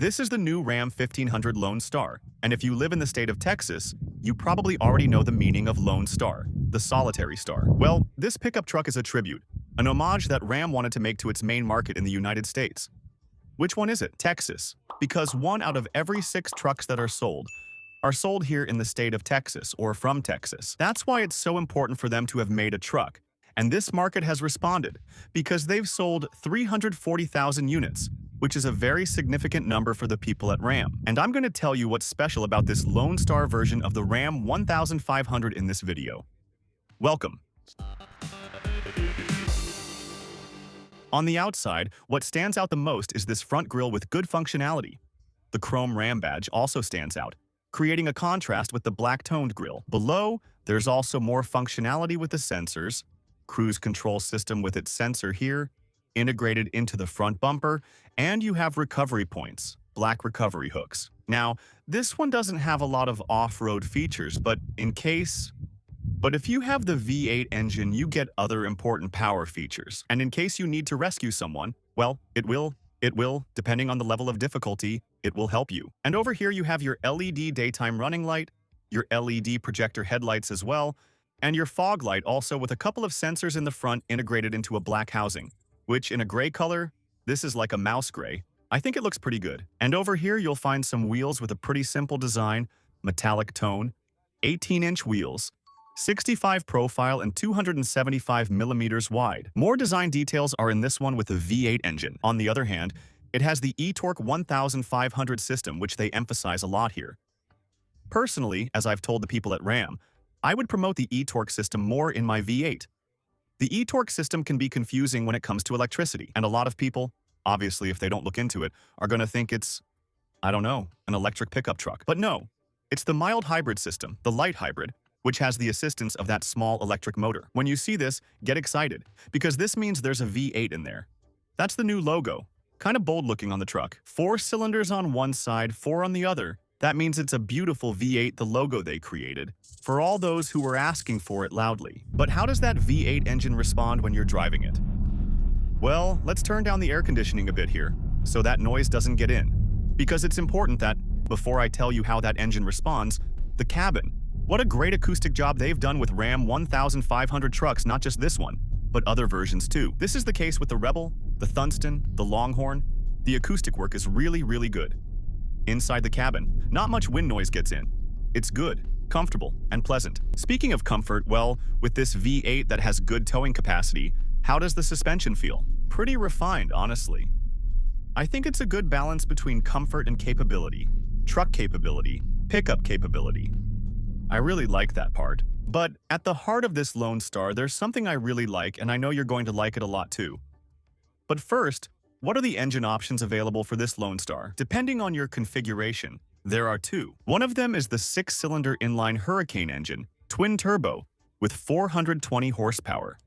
This is the new Ram 1500 Lone Star, and if you live in the state of Texas, you probably already know the meaning of Lone Star, the solitary star. Well, this pickup truck is a tribute, an homage that Ram wanted to make to its main market in the United States. Which one is it? Texas. Because 1 out of every 6 trucks that are sold here in the state of Texas or from Texas. That's why it's so important for them to have made a truck. And this market has responded because they've sold 340,000 units, which is a very significant number for the people at Ram. And I'm going to tell you what's special about this Lone Star version of the Ram 1500 in this video. Welcome. On the outside, what stands out the most is this front grille with good functionality. The chrome Ram badge also stands out, creating a contrast with the black-toned grille. Below, there's also more functionality with the sensors, cruise control system with its sensor here, integrated into the front bumper, and you have recovery points, black recovery hooks. Now, this one doesn't have a lot of off-road features, but if you have the V8 engine, you get other important power features. And in case you need to rescue someone, well, it will, depending on the level of difficulty, it will help you. And over here you have your LED daytime running light, your LED projector headlights as well, and your fog light also with a couple of sensors in the front integrated into a black housing, which in a gray color, this is like a mouse gray. I think it looks pretty good. And over here you'll find some wheels with a pretty simple design, metallic tone, 18-inch wheels, 65 profile and 275 millimeters wide. More design details are in this one with the V8 engine. On the other hand, it has the eTorque 1500 system, which they emphasize a lot here. Personally, as I've told the people at Ram, I would promote the eTorque system more in my V8. The eTorque system can be confusing when it comes to electricity, and a lot of people, obviously if they don't look into it, are going to think it's, I don't know, an electric pickup truck. But no, it's the mild hybrid system, the light hybrid, which has the assistance of that small electric motor. When you see this, get excited, because this means there's a V8 in there. That's the new logo, kind of bold looking on the truck. 4 cylinders on one side, 4 on the other. That means it's a beautiful V8, the logo they created, for all those who were asking for it loudly. But how does that V8 engine respond when you're driving it? Well, let's turn down the air conditioning a bit here, so that noise doesn't get in. Because it's important that, before I tell you how that engine responds, the cabin. What a great acoustic job they've done with Ram 1500 trucks, not just this one, but other versions too. This is the case with the Rebel, the Thunston, the Longhorn. The acoustic work is really, really good. Inside the cabin, not much wind noise gets in. It's good, comfortable, and pleasant. Speaking of comfort, well, with this V8 that has good towing capacity, how does the suspension feel? Pretty refined, honestly. I think it's a good balance between comfort and capability, truck capability, pickup capability. I really like that part. But at the heart of this Lone Star, there's something I really like, and I know you're going to like it a lot too. But first, what are the engine options available for this Lone Star? Depending on your configuration, there are 2. One of them is the 6-cylinder inline Hurricane engine, twin-turbo, with 420 horsepower.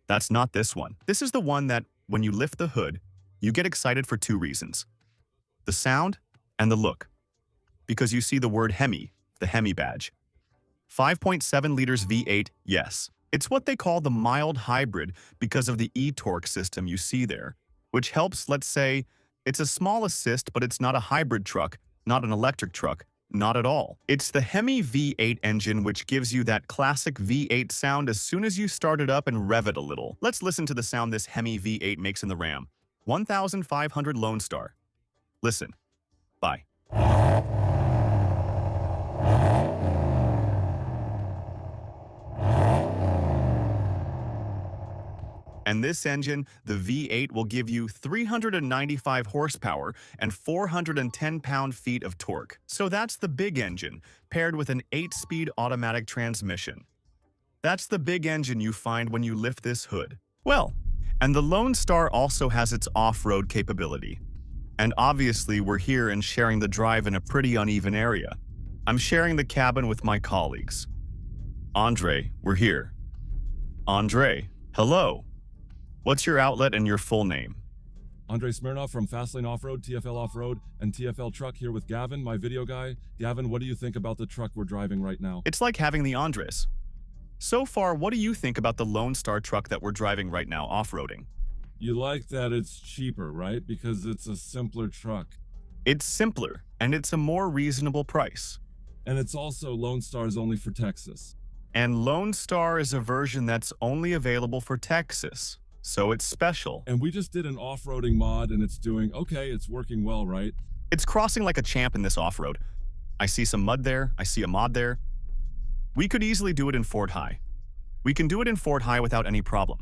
That's not this one. This is the one that, when you lift the hood, you get excited for 2 reasons. The sound and the look. Because you see the word Hemi, the Hemi badge. 5.7 liters V8, yes. It's what they call the mild hybrid because of the eTorque system you see there, which helps, let's say, it's a small assist, but it's not a hybrid truck, not an electric truck, not at all. It's the Hemi V8 engine which gives you that classic V8 sound as soon as you start it up and rev it a little. Let's listen to the sound this Hemi V8 makes in the Ram 1500 Lone Star. Listen. Bye. And this engine, the V8, will give you 395 horsepower and 410 pound-feet of torque. So that's the big engine, paired with an 8-speed automatic transmission. That's the big engine you find when you lift this hood. Well, and the Lone Star also has its off-road capability. And obviously, we're here and sharing the drive in a pretty uneven area. I'm sharing the cabin with my colleagues. Andre, we're here. Andre, hello. What's your outlet and your full name? Andre Smirnov from Fastlane Off-Road, TFL Off-Road, and TFL Truck here with Gavin, my video guy. Gavin, what do you think about the truck we're driving right now? It's like having the Andres. So far, what do you think about the Lone Star truck that we're driving right now off-roading? You like that it's cheaper, right? Because it's a simpler truck. It's simpler, and it's a more reasonable price. And it's also Lone Star's only for Texas. And Lone Star is a version that's only available for Texas, so it's special. And we just did an off-roading mod and it's doing okay, it's working well, right? It's crossing like a champ in this off-road. I see some mud there, I see a mod there. We could easily do it in Fort High. We can do it in Fort High without any problem.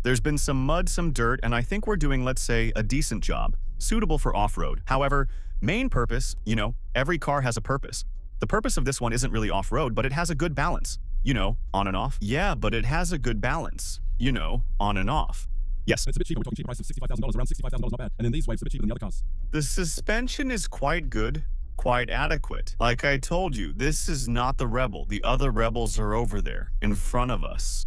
There's been some mud, some dirt, and I think we're doing, let's say, a decent job, suitable for off-road. However, main purpose, every car has a purpose. The purpose of this one isn't really off-road, but it has a good balance. On and off. Yeah, but it has a good balance. On and off. Yes. It's a bit cheaper. We're talking cheap price of $65,000, around $65,000, not bad. And in these waves, it's a bit cheaper than the other cars. The suspension is quite good, quite adequate. Like I told you, this is not the Rebel. The other Rebels are over there, in front of us.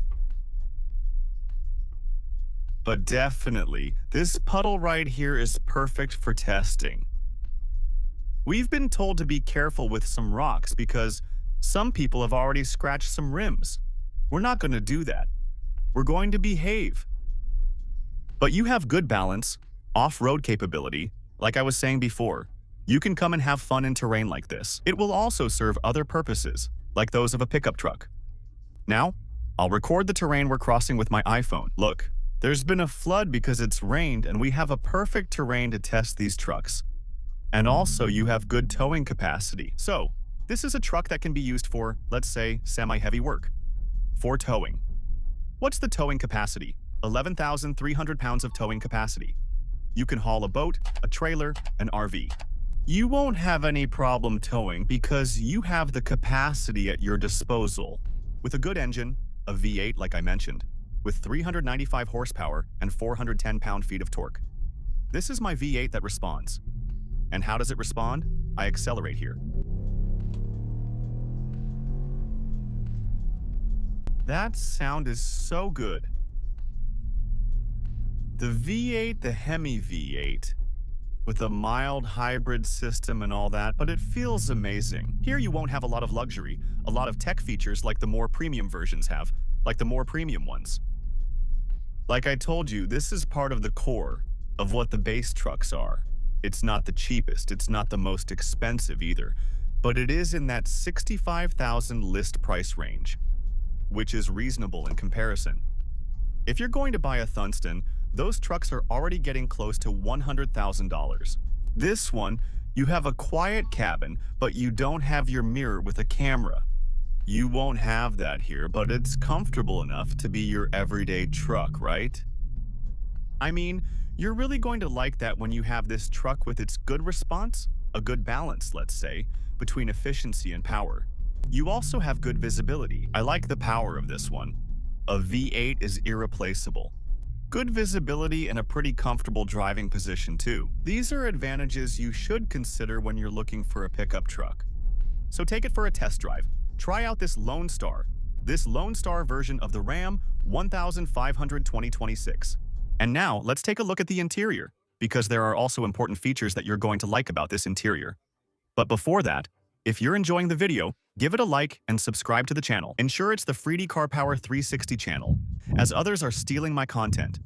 But definitely, this puddle right here is perfect for testing. We've been told to be careful with some rocks because some people have already scratched some rims. We're not going to do that. We're going to behave. But you have good balance, off-road capability. Like I was saying before, you can come and have fun in terrain like this. It will also serve other purposes, like those of a pickup truck. Now, I'll record the terrain we're crossing with my iPhone. Look, there's been a flood because it's rained and we have a perfect terrain to test these trucks. And also, you have good towing capacity. So, this is a truck that can be used for, let's say, semi-heavy work. For towing. What's the towing capacity? 11,300 pounds of towing capacity. You can haul a boat, a trailer, an RV. You won't have any problem towing because you have the capacity at your disposal. With a good engine, a V8 like I mentioned, with 395 horsepower and 410 pound-feet of torque. This is my V8 that responds. And how does it respond? I accelerate here. That sound is so good. The V8, the Hemi V8, with a mild hybrid system and all that, but it feels amazing. Here you won't have a lot of luxury, a lot of tech features like the more premium versions have, like the more premium ones. Like I told you, this is part of the core of what the base trucks are. It's not the cheapest, it's not the most expensive either, but it is in that $65,000 list price range, which is reasonable in comparison. If you're going to buy a Thunston, those trucks are already getting close to $100,000. This one, you have a quiet cabin, but you don't have your mirror with a camera. You won't have that here, but it's comfortable enough to be your everyday truck, right? I mean, you're really going to like that when you have this truck with its good response, a good balance, let's say, between efficiency and power. You also have good visibility. I like the power of this one. A V8 is irreplaceable. Good visibility and a pretty comfortable driving position too. These are advantages you should consider when you're looking for a pickup truck. So take it for a test drive. Try out this Lone Star version of the Ram 1500 2026. And now, let's take a look at the interior, because there are also important features that you're going to like about this interior. But before that, if you're enjoying the video, give it a like and subscribe to the channel. Ensure it's the Freedy Car Power 360 channel, as others are stealing my content.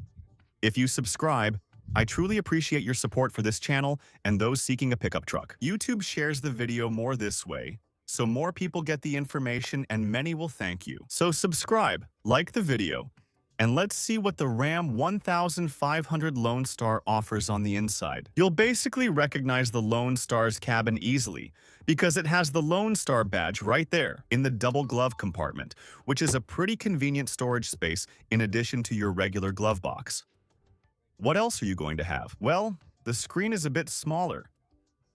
If you subscribe, I truly appreciate your support for this channel and those seeking a pickup truck. YouTube shares the video more this way, so more people get the information and many will thank you. So subscribe, like the video, and let's see what the Ram 1500 Lone Star offers on the inside. You'll basically recognize the Lone Star's cabin easily because it has the Lone Star badge right there in the double glove compartment, which is a pretty convenient storage space in addition to your regular glove box. What else are you going to have? Well, the screen is a bit smaller.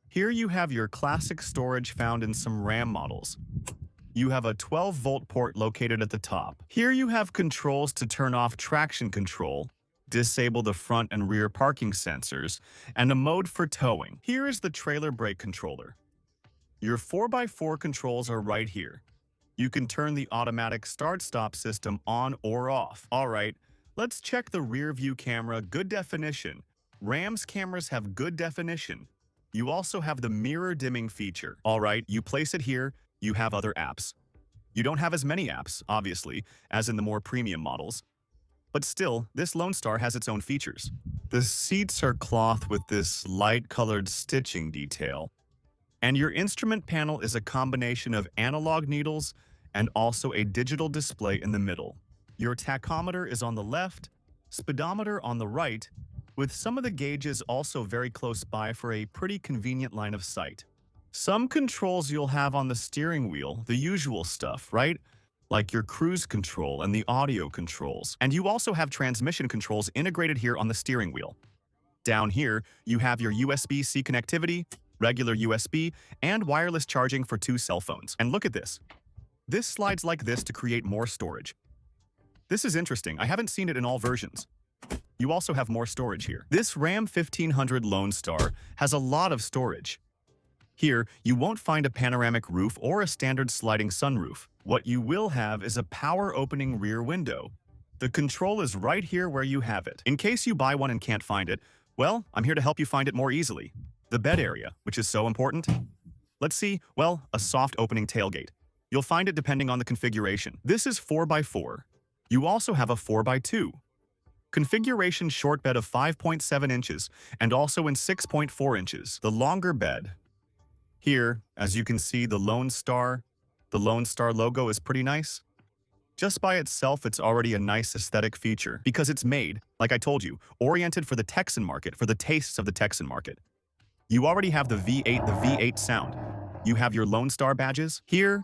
Here you have your classic storage found in some Ram models. You have a 12-volt port located at the top. Here you have controls to turn off traction control, disable the front and rear parking sensors, and a mode for towing. Here is the trailer brake controller. Your 4x4 controls are right here. You can turn the automatic start-stop system on or off. All right, let's check the rear view camera. Good definition. Ram's cameras have good definition. You also have the mirror dimming feature. All right, you place it here. You have other apps. You don't have as many apps, obviously, as in the more premium models. But still, this Lone Star has its own features. The seats are cloth with this light-colored stitching detail, and your instrument panel is a combination of analog needles and also a digital display in the middle. Your tachometer is on the left, speedometer on the right, with some of the gauges also very close by for a pretty convenient line of sight. Some controls you'll have on the steering wheel, the usual stuff, right? Like your cruise control and the audio controls. And you also have transmission controls integrated here on the steering wheel. Down here, you have your USB-C connectivity, regular USB, and wireless charging for 2 cell phones. And look at this. This slides like this to create more storage. This is interesting. I haven't seen it in all versions. You also have more storage here. This Ram 1500 Lone Star has a lot of storage. Here, you won't find a panoramic roof or a standard sliding sunroof. What you will have is a power-opening rear window. The control is right here where you have it. In case you buy one and can't find it, well, I'm here to help you find it more easily. The bed area, which is so important. Let's see, well, a soft opening tailgate. You'll find it depending on the configuration. This is 4x4. You also have a 4x2. Configuration short bed of 5.7 inches and also in 6.4 inches. The longer bed. Here, as you can see, the Lone Star logo is pretty nice. Just by itself, it's already a nice aesthetic feature because it's made, like I told you, oriented for the Texan market, for the tastes of the Texan market. You already have the V8 sound. You have your Lone Star badges. Here,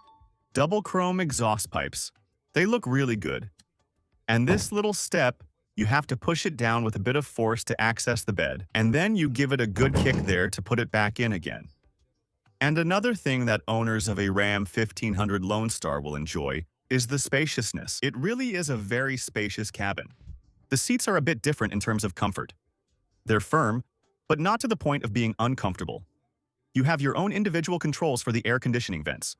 double chrome exhaust pipes. They look really good. And this little step, you have to push it down with a bit of force to access the bed, and then you give it a good kick there to put it back in again. And another thing that owners of a Ram 1500 Lone Star will enjoy is the spaciousness. It really is a very spacious cabin. The seats are a bit different in terms of comfort. They're firm, but not to the point of being uncomfortable. You have your own individual controls for the air conditioning vents.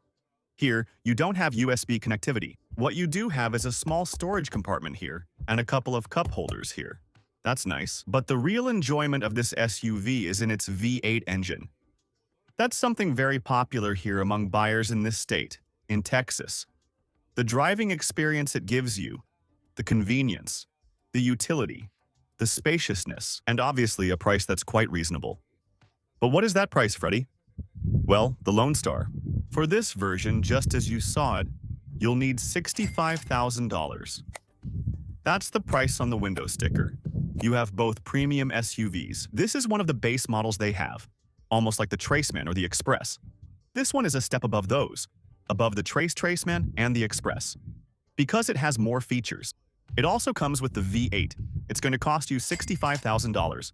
Here, you don't have USB connectivity. What you do have is a small storage compartment here and a couple of cup holders here. That's nice. But the real enjoyment of this SUV is in its V8 engine. That's something very popular here among buyers in this state, in Texas. The driving experience it gives you, the convenience, the utility, the spaciousness, and obviously a price that's quite reasonable. But what is that price, Freddie? Well, the Lone Star. For this version, just as you saw it, you'll need $65,000. That's the price on the window sticker. You have both premium SUVs. This is one of the base models they have, almost like the Traceman or the Express. This one is a step above those, above the Traceman and the Express, because it has more features. It also comes with the V8. It's going to cost you $65,000,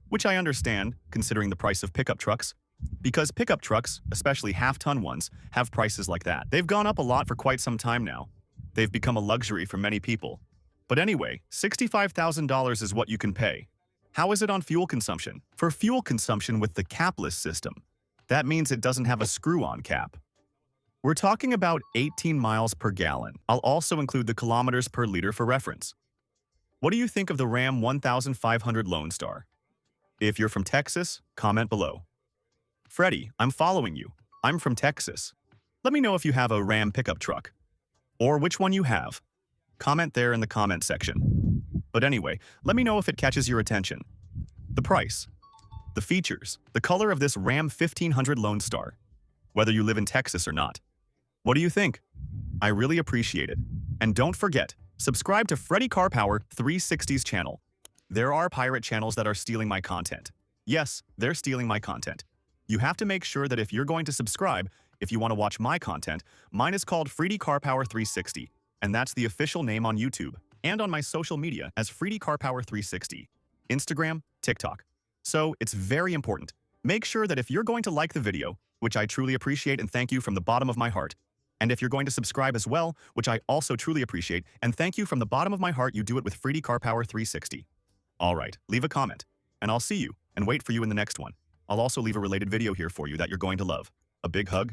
which I understand, considering the price of pickup trucks, because pickup trucks, especially half-ton ones, have prices like that. They've gone up a lot for quite some time now. They've become a luxury for many people. But anyway, $65,000 is what you can pay. How is it on fuel consumption? For fuel consumption with the capless system, that means it doesn't have a screw-on cap. We're talking about 18 miles per gallon. I'll also include the kilometers per liter for reference. What do you think of the Ram 1500 Lone Star? If you're from Texas, comment below. Freddie, I'm following you. I'm from Texas. Let me know if you have a Ram pickup truck, or which one you have. Comment there in the comment section. But anyway, let me know if it catches your attention. The price, the features, the color of this Ram 1500 Lone Star, whether you live in Texas or not. What do you think? I really appreciate it. And don't forget, subscribe to Freddie Car Power 360's channel. There are pirate channels that are stealing my content. Yes, they're stealing my content. You have to make sure that if you're going to subscribe, if you want to watch my content, mine is called Freddie Car Power 360, and that's the official name on YouTube and on my social media as Freddie Car Power 360, Instagram, TikTok. So it's very important. Make sure that if you're going to like the video, which I truly appreciate and thank you from the bottom of my heart, and if you're going to subscribe as well, which I also truly appreciate and thank you from the bottom of my heart, you do it with Freddie Car Power 360. All right, leave a comment, and I'll see you and wait for you in the next one. I'll also leave a related video here for you that you're going to love. A big hug.